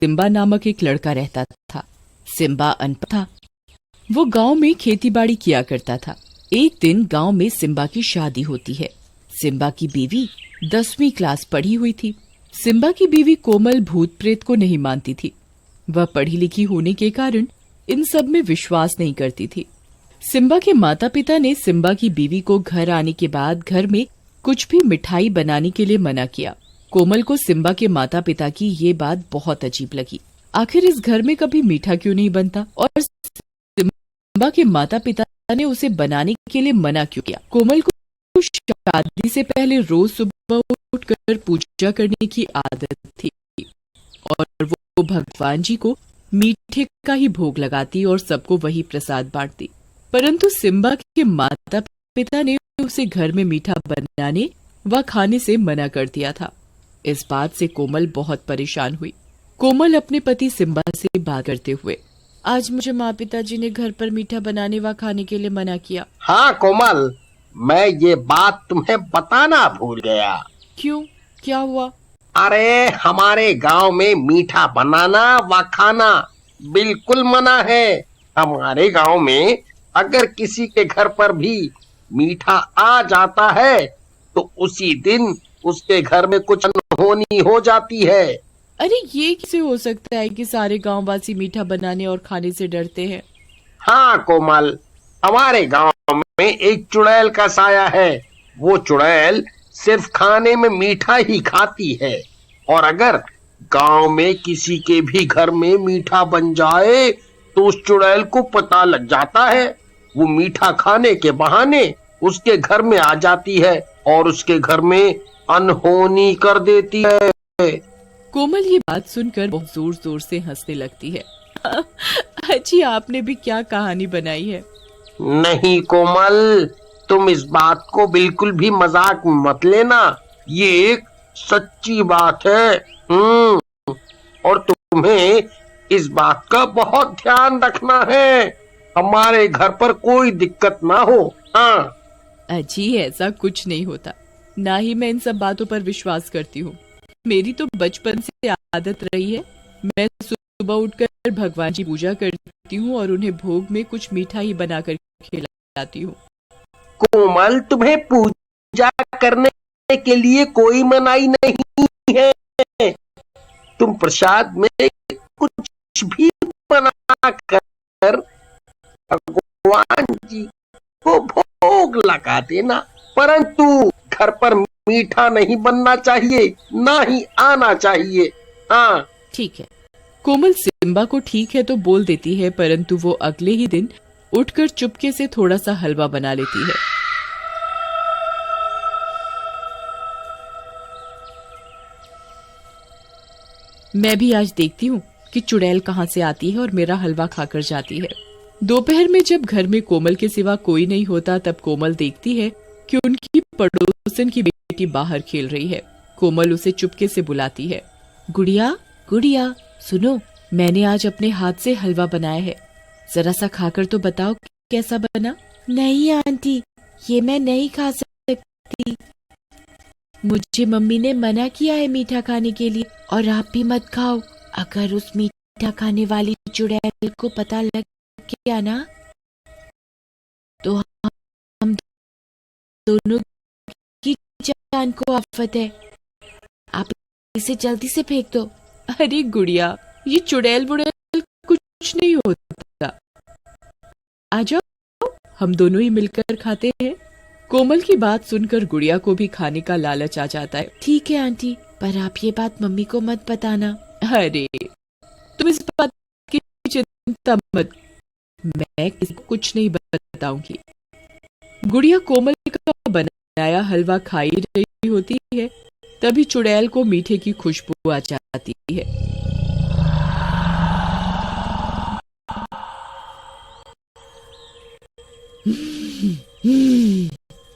Simba नामक एक लड़का रहता था। सिम्बा अनपढ़ था। वो गांव में खेतीबाड़ी किया करता था। एक दिन गांव में सिम्बा की शादी होती है। सिम्बा की बीवी 10वीं क्लास पढ़ी हुई थी। सिम्बा की बीवी कोमल भूत प्रेत को नहीं मानती थी। वह पढ़ी लिखी होने के कारण इन सब में विश्वास नहीं करती थी। सिम्बा के माता पिता ने सिम्बा की बीवी को घर आने के बाद घर में कुछ भी मिठाई बनाने के लिए मना किया। कोमल को सिम्बा के माता पिता की ये बात बहुत अजीब लगी। आखिर इस घर में कभी मीठा क्यों नहीं बनता और सिम्बा के माता पिता ने उसे बनाने के लिए मना क्यों किया। कोमल को शादी से पहले रोज सुबह उठकर पूजा करने की आदत थी और वो भगवान जी को मीठे का ही भोग लगाती और सबको वही प्रसाद बांटती। परंतु सिम्बा के माता पिता ने उसे घर में मीठा बनाने व खाने से मना कर दिया था। इस बात से कोमल बहुत परेशान हुई। कोमल अपने पति सिम्बा से बात करते हुए, आज मुझे माँ पिताजी ने घर पर मीठा बनाने व खाने के लिए मना किया। हाँ कोमल, मैं ये बात तुम्हें बताना भूल गया। क्यों, क्या हुआ? अरे हमारे गांव में मीठा बनाना व खाना बिल्कुल मना है। हमारे गांव में अगर किसी के घर पर भी मीठा आ जाता है तो उसी दिन उसके घर में कुछ अनहोनी हो जाती है। अरे ये कैसे हो सकता है कि सारे गांव वासी मीठा बनाने और खाने से डरते हैं? हाँ कोमल, हमारे गांव में एक चुड़ैल का साया है। वो चुड़ैल सिर्फ खाने में मीठा ही खाती है और अगर गांव में किसी के भी घर में मीठा बन जाए तो उस चुड़ैल को पता लग जाता है। वो मीठा खाने के बहाने उसके घर में आ जाती है और उसके घर में अनहोनी कर देती है। कोमल ये बात सुनकर बहुत जोर जोर से हंसने लगती है। अजी, आपने भी क्या कहानी बनाई है। नहीं कोमल, तुम इस बात को बिल्कुल भी मजाक मत लेना। ये एक सच्ची बात है। और तुम्हें इस बात का बहुत ध्यान रखना है, हमारे घर पर कोई दिक्कत ना हो। हाँ अजी, ऐसा कुछ नहीं होता। ना ही मैं इन सब बातों पर विश्वास करती हूँ। मेरी तो बचपन से आदत रही है। मैं सुबह उठकर भगवान जी पूजा करती हूँ और उन्हें भोग में कुछ मीठा ही बनाकर खिलाती हूँ। कोमल, तुम्हें पूजा करने के लिए कोई मनाही नहीं है। तुम प्रसाद में कुछ भी बना कर भगवान जी को भोग लगा देना, परंतु घर पर मीठा नहीं बनना चाहिए, ना ही आना चाहिए। हाँ ठीक है। कोमल सिम्बा को ठीक है तो बोल देती है, परंतु वो अगले ही दिन उठकर चुपके से थोड़ा सा हलवा बना लेती है। मैं भी आज देखती हूँ कि चुड़ैल कहाँ से आती है और मेरा हलवा खाकर जाती है। दोपहर में जब घर में कोमल के सिवा कोई नहीं होता तब कोमल देखती है कि उनकी पड़ोसन की बेटी बाहर खेल रही है। कोमल उसे चुपके से बुलाती है। गुड़िया, गुड़िया, सुनो, मैंने आज अपने हाथ से हलवा बनाया है, जरा सा खाकर तो बताओ कैसा बना। नहीं आंटी, ये मैं नहीं खा सकती। मुझे मम्मी ने मना किया है मीठा खाने के लिए, और आप भी मत खाओ। अगर उस मीठा खाने वाली चुड़ैल को पता लग गया ना तो हम दोनों की जान को आफत है। आप इसे जल्दी से फेंक दो। अरे गुड़िया, ये चुड़ैल बुड़ैल कुछ नहीं होता। आ जाओ, हम दोनों ही मिलकर खाते हैं। कोमल की बात सुनकर गुड़िया को भी खाने का लालच आ जाता है। ठीक है आंटी, पर आप ये बात मम्मी को मत बताना। अरे तुम इस बात की चिंता मत, मैं किसी को कुछ नहीं बताऊंगी। गुड़िया कोमल का बनाया हलवा खाई रही होती है, तभी चुड़ैल को मीठे की खुशबू आ जाती है।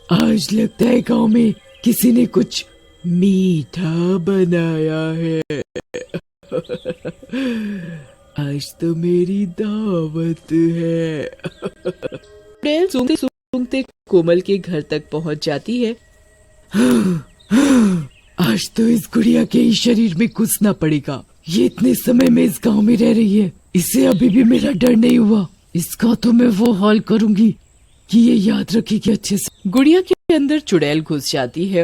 आज लगता है गांव में किसी ने कुछ मीठा बनाया है। आज तो मेरी दावत है। चुड़ैल सूंघते सूंघते कोमल के घर तक पहुंच जाती है। आज तो इस गुड़िया के ही शरीर में घुसना पड़ेगा। ये इतने समय में इस गांव में रह रही है, इसे अभी भी मेरा डर नहीं हुआ। इसका तो मैं वो हाल करूंगी कि ये याद रखेगी अच्छे से। गुड़िया के अंदर चुड़ैल घुस जाती है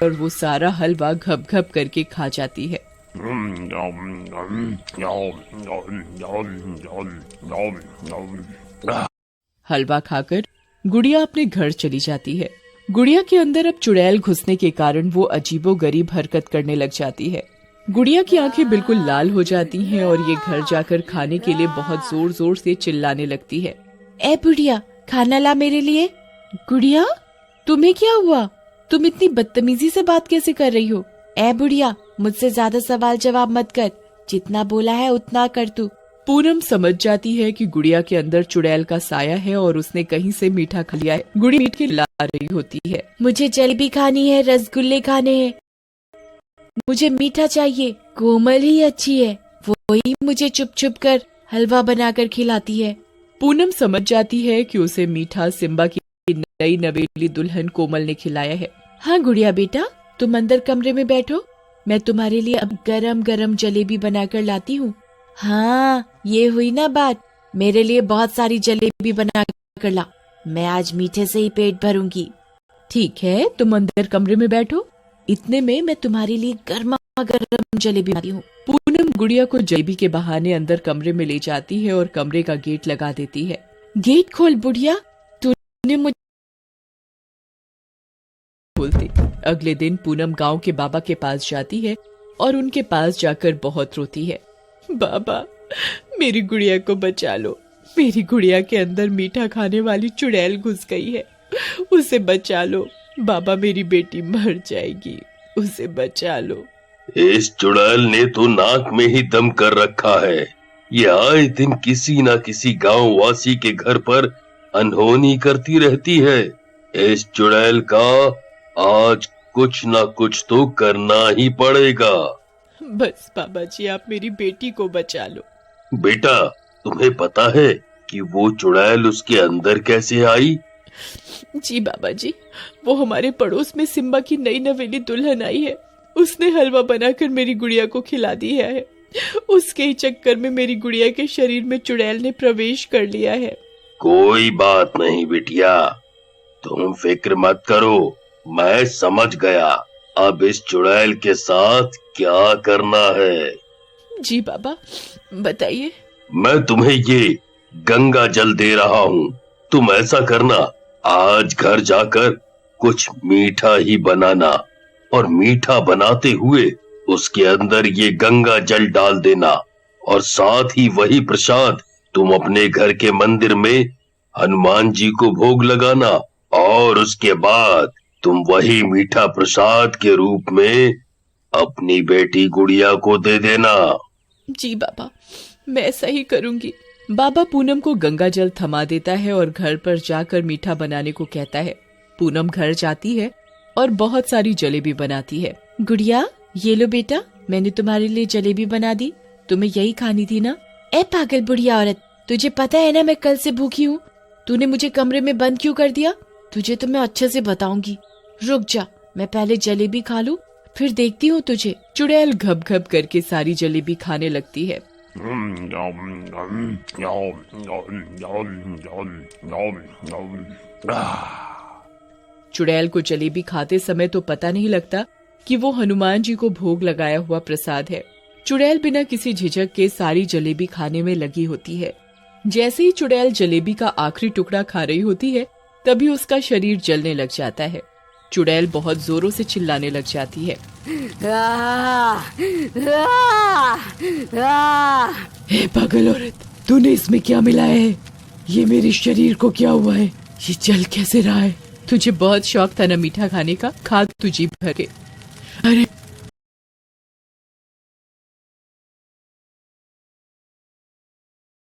और वो सारा हलवा घप घप करके खा जाती है। हलवा खाकर गुड़िया अपने घर चली जाती है। गुड़िया के अंदर अब चुड़ैल घुसने के कारण वो अजीबोगरीब हरकत करने लग जाती है। गुड़िया की आंखें बिल्कुल लाल हो जाती हैं और ये घर जाकर खाने के लिए बहुत जोर जोर से चिल्लाने लगती है। ए बुढ़िया, खाना ला मेरे लिए। गुड़िया, तुम्हें क्या हुआ? तुम इतनी बदतमीजी से बात कैसे कर रही हो? ए बुढ़िया, मुझसे ज्यादा सवाल जवाब मत कर, जितना बोला है उतना कर तू। पूनम समझ जाती है कि गुड़िया के अंदर चुड़ैल का साया है और उसने कहीं से मीठा खा लिया है। गुड़िया मीठ के ला रही होती है। मुझे जलेबी खानी है, रसगुल्ले खाने हैं, मुझे मीठा चाहिए। कोमल ही अच्छी है, वो ही मुझे चुप चुप कर हलवा बनाकर खिलाती है। पूनम समझ जाती है कि उसे मीठा सिम्बा की नई नवेली दुल्हन कोमल ने खिलाया है। हाँ गुड़िया बेटा, तुम अंदर कमरे में बैठो, मैं तुम्हारे लिए अब गरम गरम जलेबी बनाकर लाती हूँ। हाँ, ये हुई ना बात, मेरे लिए बहुत सारी जलेबी बना कर ला, मैं आज मीठे से ही पेट भरूंगी। ठीक है, तुम अंदर कमरे में बैठो, इतने में मैं तुम्हारे लिए गर्मा गर्म जलेबी बनाती हूँ। पूनम गुड़िया को जलेबी के बहाने अंदर कमरे में ले जाती है और कमरे का गेट लगा देती है। गेट खोल बुढ़िया, तूने मुझे बोलती। अगले दिन पूनम गांव के बाबा के पास जाती है और उनके पास जाकर बहुत रोती है। बाबा, मेरी गुड़िया को बचा लो, मेरी गुड़िया के अंदर मीठा खाने वाली चुड़ैल घुस गई है, उसे बचा लो बाबा, मेरी बेटी मर जाएगी, उसे बचा लो। इस चुड़ैल ने तो नाक में ही दम कर रखा है, ये आए दिन किसी न किसी गांव वासी के घर पर अनहोनी करती रहती है। इस चुड़ैल का आज कुछ न कुछ तो करना ही पड़ेगा। बस बाबा जी, आप मेरी बेटी को बचा लो। बेटा, तुम्हें पता है कि वो चुड़ैल उसके अंदर कैसे आई? जी बाबा जी, वो हमारे पड़ोस में सिम्बा की नई नवेली दुल्हन आई है, उसने हलवा बनाकर मेरी गुड़िया को खिला दिया है। उसके ही चक्कर में मेरी गुड़िया के शरीर में चुड़ैल ने प्रवेश कर लिया है। कोई बात नहीं बिटिया, तुम फिक्र मत करो, मैं समझ गया अब इस चुड़ैल के साथ क्या करना है। जी बाबा, बताइए। मैं तुम्हें ये गंगा जल दे रहा हूँ, तुम ऐसा करना, आज घर जाकर कुछ मीठा ही बनाना और मीठा बनाते हुए उसके अंदर ये गंगा जल डाल देना और साथ ही वही प्रसाद तुम अपने घर के मंदिर में हनुमान जी को भोग लगाना और उसके बाद तुम वही मीठा प्रसाद के रूप में अपनी बेटी गुड़िया को दे देना। जी बाबा, मैं ऐसा ही करूंगी। बाबा पूनम को गंगा जल थमा देता है और घर पर जाकर मीठा बनाने को कहता है। पूनम घर जाती है और बहुत सारी जलेबी बनाती है। गुड़िया, ये लो बेटा, मैंने तुम्हारे लिए जलेबी बना दी, तुम्हें यही खानी थी ना? ए पागल बुढ़िया औरत, तुझे पता है ना मैं कल से भूखी हूँ, तूने मुझे कमरे में बंद क्यों कर दिया? तुझे तो मैं अच्छे से बताऊंगी, रुक जा, मैं पहले जलेबी खा लूं, फिर देखती हूँ तुझे। चुड़ैल घप घप करके सारी जलेबी खाने लगती है। चुड़ैल को जलेबी खाते समय तो पता नहीं लगता कि वो हनुमान जी को भोग लगाया हुआ प्रसाद है। चुड़ैल बिना किसी झिझक के सारी जलेबी खाने में लगी होती है। जैसे ही चुड़ैल जलेबी का आखिरी टुकड़ा खा रही होती है, तभी उसका शरीर जलने लग जाता है। चुड़ैल बहुत जोरों से चिल्लाने लग जाती है। हे पागल औरत, तूने इसमें क्या मिलाया है? ये मेरे शरीर को क्या हुआ है? ये जल कैसे रहा है? तुझे बहुत शौक था ना मीठा खाने का, खा तू जी भर के।